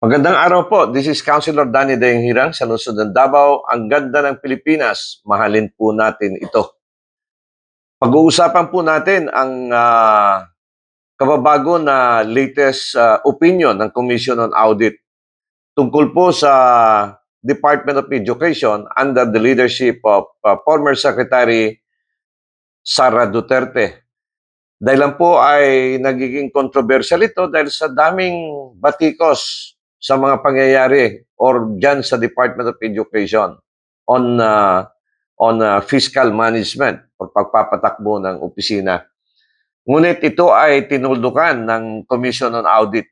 Magandang araw po. This is Councilor Danny Dayang Hirang sa lungsod ng Davao. Ang ganda ng Pilipinas, mahalin po natin ito. Pag-uusapan po natin ang kababago na latest opinion ng Commission on Audit tungkol po sa Department of Education under the leadership of former Secretary Sara Duterte. Dahil lang po ay nagiging controversial ito dahil sa daming batikos sa mga pangyayari or dyan sa Department of Education on fiscal management o pagpapatakbo ng opisina. Ngunit ito ay tinuldukan ng Commission on Audit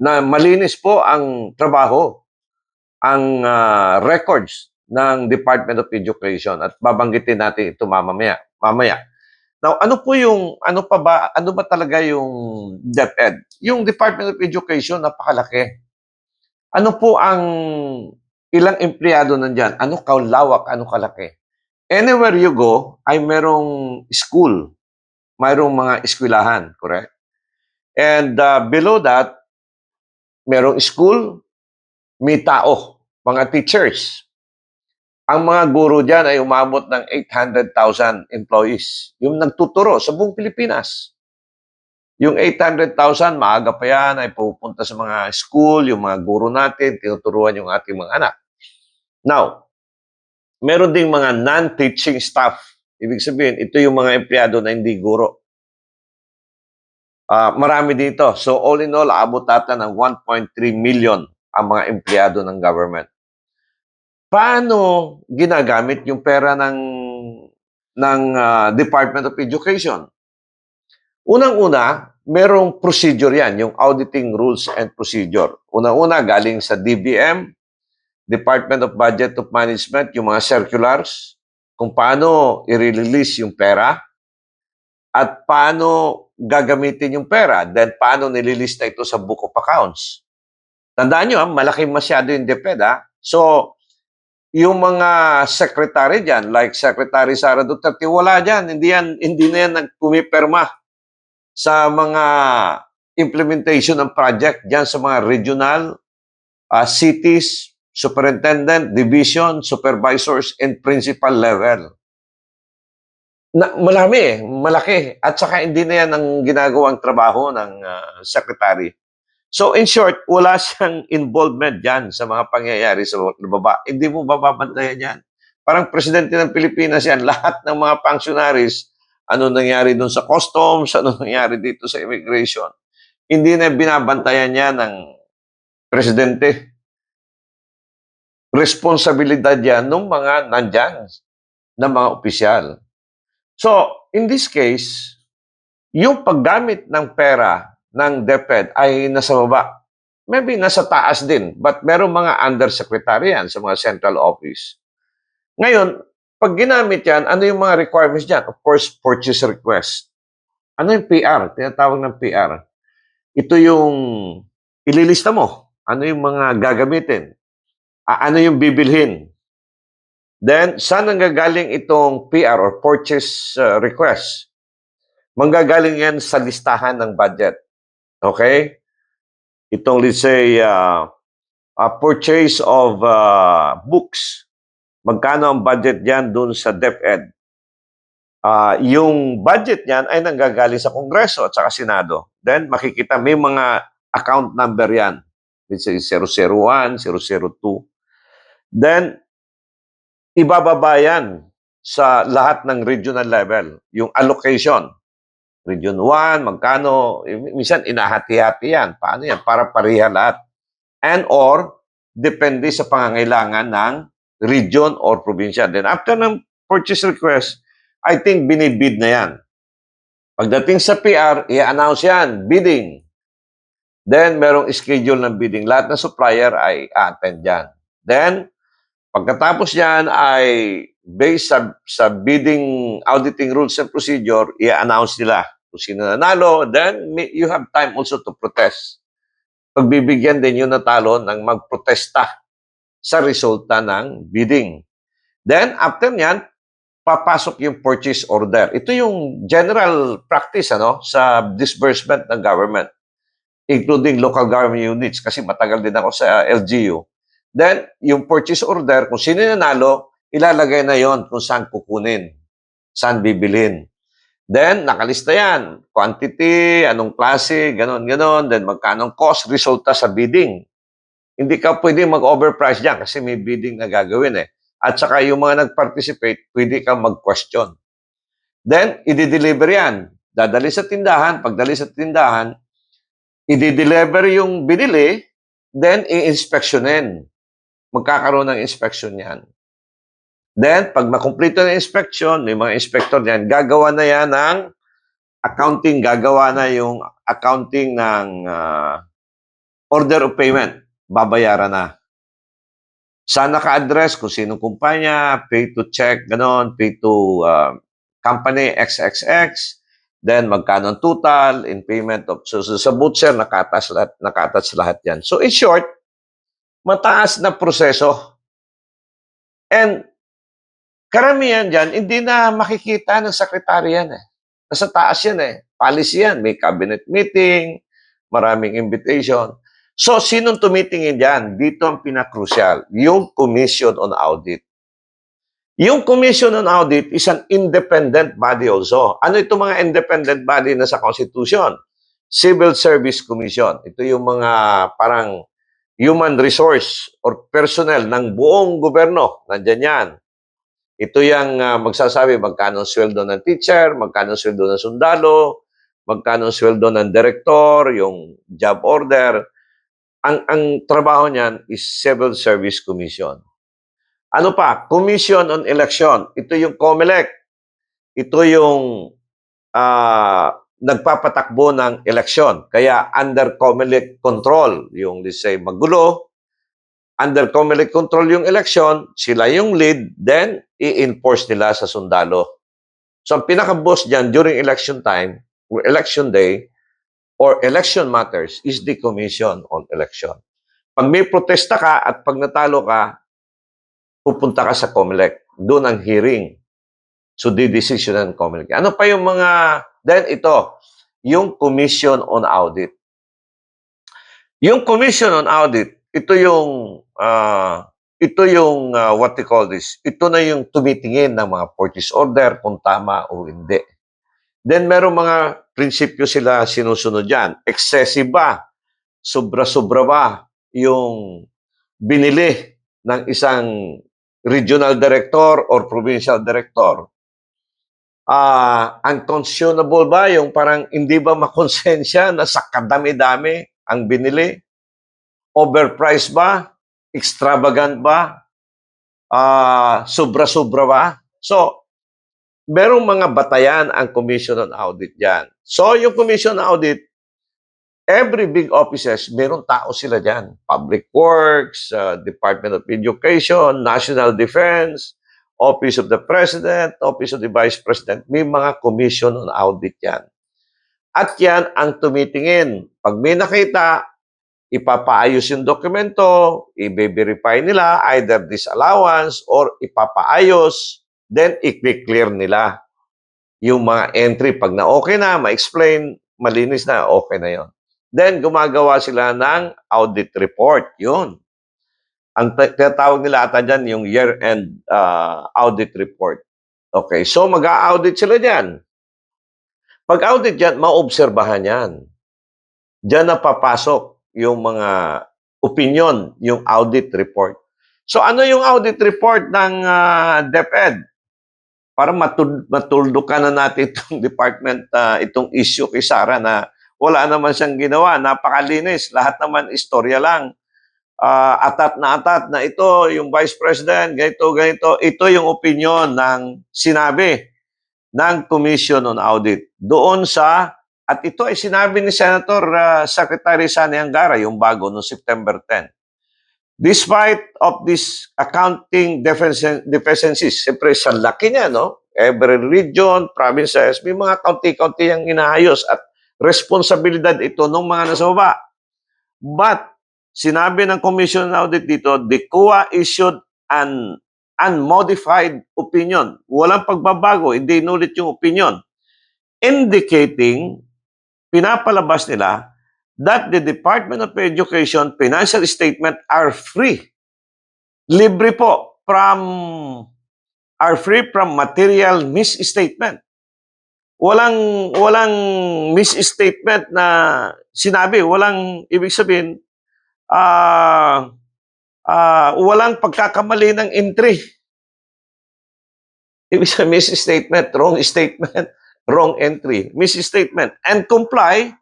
na malinis po ang trabaho, ang records ng Department of Education at babanggitin natin ito mamaya. Now, ano ba talaga yung DepEd? Yung Department of Education, napakalaki. Ano po ang ilang empleyado nandyan? Ano kalawak, ano kalaki? Anywhere you go, ay merong school, mayroong mga eskwelahan, correct? And below that, merong school, may tao, mga teachers. Ang mga guro dyan ay umabot ng 800,000 employees. Yung nagtuturo sa buong Pilipinas. Yung 800,000, maaga pa yan, ay pupunta sa mga school, yung mga guro natin, tinuturuan yung ating mga anak. Now, meron ding mga non-teaching staff. Ibig sabihin, ito yung mga empleyado na hindi guro. Marami dito. So, all in all, aabot ata ng 1.3 million ang mga empleyado ng government. Paano ginagamit yung pera ng Department of Education? Unang-una, merong procedure yan, yung auditing rules and procedure. Unang-una, galing sa DBM, Department of Budget of Management, yung mga circulars, kung paano i-release yung pera, at paano gagamitin yung pera, then paano nililista ito sa Book of Accounts. Tandaan nyo, malaki masyado yung DepEd, ha? So, yung mga secretary dyan, like Secretary Sara Duterte, wala dyan. Hindi na yan nagpumiperma sa mga implementation ng project dyan sa mga regional, cities, superintendent, division, supervisors, and principal level. Malaki. At saka hindi na yan ang ginagawang trabaho ng secretary. So in short, wala siyang involvement dyan sa mga pangyayari sa baba. Hindi mo bababantayan yan. Parang presidente ng Pilipinas yan, lahat ng mga functionaries, ano nangyari doon sa customs, ano nangyari dito sa immigration. Hindi na binabantayan niya ng presidente. Responsibilidad yan ng mga nandyan, ng mga opisyal. So, in this case, yung paggamit ng pera ng DepEd ay nasa baba. Maybe nasa taas din, but meron mga undersecretary yan sa mga central office. Ngayon, pag ginamit yan, ano yung mga requirements dyan? Of course, purchase request. Ano yung PR? Tinatawag ng PR. Ito yung ililista mo. Ano yung mga gagamitin? Ano yung bibilhin? Then, saan nanggagaling itong PR or purchase request? Manggagaling yan sa listahan ng budget. Okay? Itong, let's say, purchase of books. Magkano ang budget diyan doon sa DepEd? Yung budget niyan ay nanggagaling sa Kongreso at sa Senado. Then, makikita may mga account number yan. Let's say 001, 002. Then, ibababa yan sa lahat ng regional level. Yung allocation. Region 1, magkano, minsan inahati-hati yan. Paano yan? Para pareha lahat. And or, depende sa pangangailangan ng region or probinsya. Then after ng purchase request, I think binibid na yan. Pagdating sa PR, i-announce yan, bidding. Then merong schedule ng bidding. Lahat ng supplier ay attend yan. Then, pagkatapos yan ay based sa bidding, auditing rules and procedure, i-announce nila kung sino nanalo, then you have time also to protest. Pagbibigyan din yung natalo ng magprotesta sa resulta ng bidding. Then, after nyan, papasok yung purchase order. Ito yung general practice sa disbursement ng government. including local government units kasi matagal din ako sa LGU. Then, yung purchase order, kung sino yung nanalo, ilalagay na yon kung saan kukunin, saan bibilhin. Then, nakalista yan. Quantity, anong klase, ganon. Then, magkano ang cost, resulta sa bidding. Hindi ka pwede mag-overprice dyan kasi may bidding na gagawin eh. At saka yung mga nag-participate, pwede kang mag-question. Then, i-deliver yan. Dadali sa tindahan. Pagdali sa tindahan, i-deliver yung binili, then i-inspectionin. Magkakaroon ng inspection yan. Then, pag makumpleto na inspection, may mga inspector yan, gagawa na yan ng accounting, gagawa na yung accounting ng order of payment. Babayaran na. Saan naka-address, kung sinong kumpanya, pay to check, ganon, pay to company XXX, then magkano ang total in payment of, so sa butcher, nakatas lahat yan. So in short, mataas na proseso. And karamihan dyan, hindi na makikita ng sekretary yan eh. Nasa taas yan eh. Policy yan. May cabinet meeting, maraming invitation. So, sinong tumitingin dyan? Dito ang pinakrusyal, yung Commission on Audit. Yung Commission on Audit is an independent body also. Ano itong mga independent body na sa Constitution? Civil Service Commission. Ito yung mga parang human resource or personnel ng buong gobyerno. Nandyan yan. Ito yung magsasabi magkano sweldo ng teacher, magkano sweldo ng sundalo, magkano sweldo ng direktor, yung job order. Ang trabaho niyan is Civil Service Commission. Ano pa? Commission on Election. Ito yung COMELEC. Ito yung nagpapatakbo ng election. Kaya under COMELEC control, yung let's say magulo, under COMELEC control yung election, sila yung lead, then i-enforce nila sa sundalo. So ang pinaka-boss dyan during election time, or election day, or election matters is the Commission on Election. Pag may protesta ka at pag natalo ka, pupunta ka sa COMELEC. Doon ang hearing. So, the decision ng COMELEC. Ano pa yung mga, then ito, yung Commission on Audit. Yung Commission on Audit, ito yung what they call this, ito na yung tumitingin ng mga purchase order kung tama o hindi. Then, merong mga prinsipyo sila sinusunod dyan. Excessive ba? Sobra-sobra ba yung binili ng isang regional director or provincial director? Unconscionable ba? Yung parang hindi ba makonsensya na sa kadami-dami ang binili? Overpriced ba? Extravagant ba? Sobra-sobra ba? So, merong mga batayan ang Commission on Audit dyan. So, yung Commission on Audit, every big offices, merong tao sila dyan. Public Works, Department of Education, National Defense, Office of the President, Office of the Vice President. May mga Commission on Audit yan. At yan ang tumitingin. Pag may nakita, ipapaayos yung dokumento, i-verify nila either disallowance or ipapaayos, then i-clear nila yung mga entry. Pag na-okay na, ma-explain, malinis na, okay na yon. Then, gumagawa sila ng audit report. Yun. Ang tinatawag nila ata dyan, yung year-end audit report. Okay, so mag-a-audit sila dyan. Pag-audit dyan, maobserbahan yan. Dyan na papasok yung mga opinion, yung audit report. So ano yung audit report ng DepEd? Para matuldukan na natin itong department, itong issue kay Sara na wala naman siyang ginawa, napakalinis, lahat naman istorya lang. Atat na ito, yung Vice President, ganito, ito yung opinion ng sinabi ng Commission on Audit. Doon sa, at ito ay sinabi ni Senator Secretary Sani Angara, yung bago, noong September 10. Despite of this accounting deficiencies, siyempre sa laki niya, no? Every region, provinces, may mga kaunti-kaunti yung inaayos at responsibilidad ito ng mga nasa baba. But, sinabi ng Commission on Audit dito, the COA issued an unmodified opinion. Walang pagbabago, hindi inulit yung opinion. Indicating, pinapalabas nila that the Department of Education financial statement are free. Libre po are free from material misstatement. Walang misstatement na sinabi, walang ibig sabihin walang pagkakamali ng entry. Ibig sabihin, misstatement, wrong entry, misstatement, and comply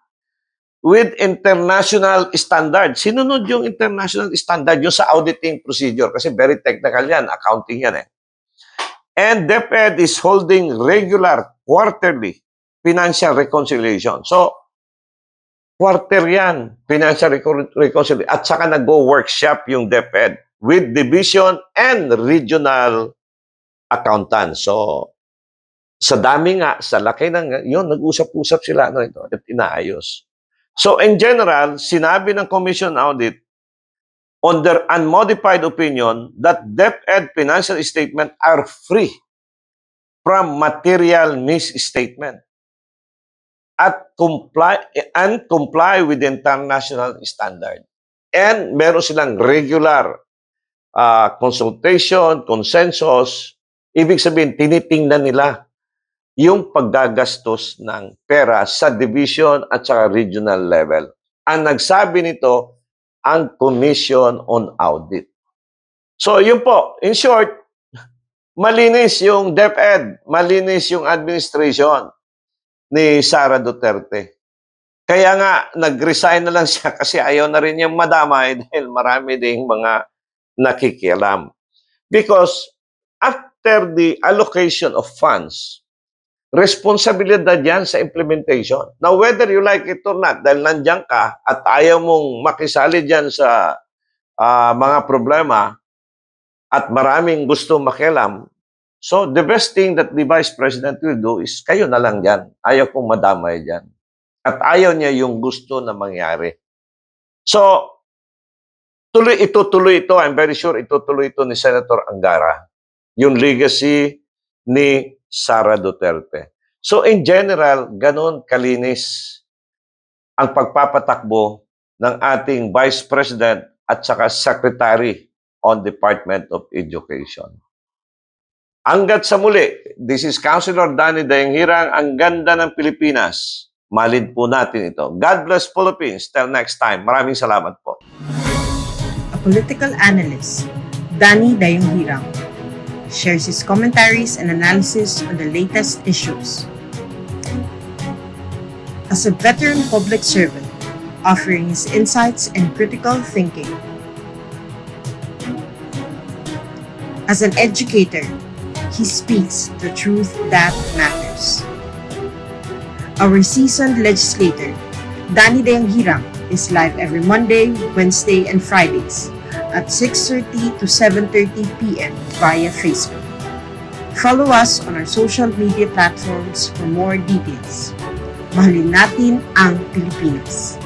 with international standard. Sinunod yung international standard yung sa auditing procedure kasi very technical yan, accounting yan eh. And DepEd is holding regular quarterly financial reconciliation. So, quarter yan, financial reconciliation. At saka nag-workshop yung DepEd with division and regional accountants. So, sa dami nga, sa laki ng, yun, nag-usap-usap sila ito at inaayos. So, in general, sinabi ng Commission Audit on their unmodified opinion that DepEd financial statement are free from material misstatement at comply with the international standard. And meron silang regular consultation, consensus. Ibig sabihin, tinitingnan nila yung paggagastos ng pera sa division at sa regional level. Ang nagsabi nito, ang Commission on Audit. So, yun po. In short, malinis yung DepEd, malinis yung administration ni Sara Duterte. Kaya nga, nag-resign na lang siya kasi ayaw na rin niyang madamay dahil marami ding mga nakikialam. Because after the allocation of funds, responsibilidad yan sa implementation. Now, whether you like it or not, dahil nandiyan ka at ayaw mong makisali dyan sa mga problema at maraming gusto makialam, so the best thing that the Vice President will do is kayo na lang dyan. Ayaw kong madamay dyan. At ayaw niya yung gusto na mangyari. So, itutuloy ito. I'm very sure itutuloy ito ni Senator Angara. Yung legacy ni Sara Duterte. So in general, ganun kalinis ang pagpapatakbo ng ating Vice President at saka Secretary on Department of Education. Hanggat sa muli, this is Councilor Danny Dayanghirang, ang ganda ng Pilipinas. Malid po natin ito. God bless Philippines. Till next time. Maraming salamat po. A political analyst, Danny Dayanghirang, shares his commentaries and analysis on the latest issues. As a veteran public servant, offering his insights and critical thinking. As an educator, he speaks the truth that matters. Our seasoned legislator, Danny Dayanghirang, is live every Monday, Wednesday, and Fridays at 6:30 to 7:30 p.m. via Facebook. Follow us on our social media platforms for more details. Mahalin natin ang Pilipinas.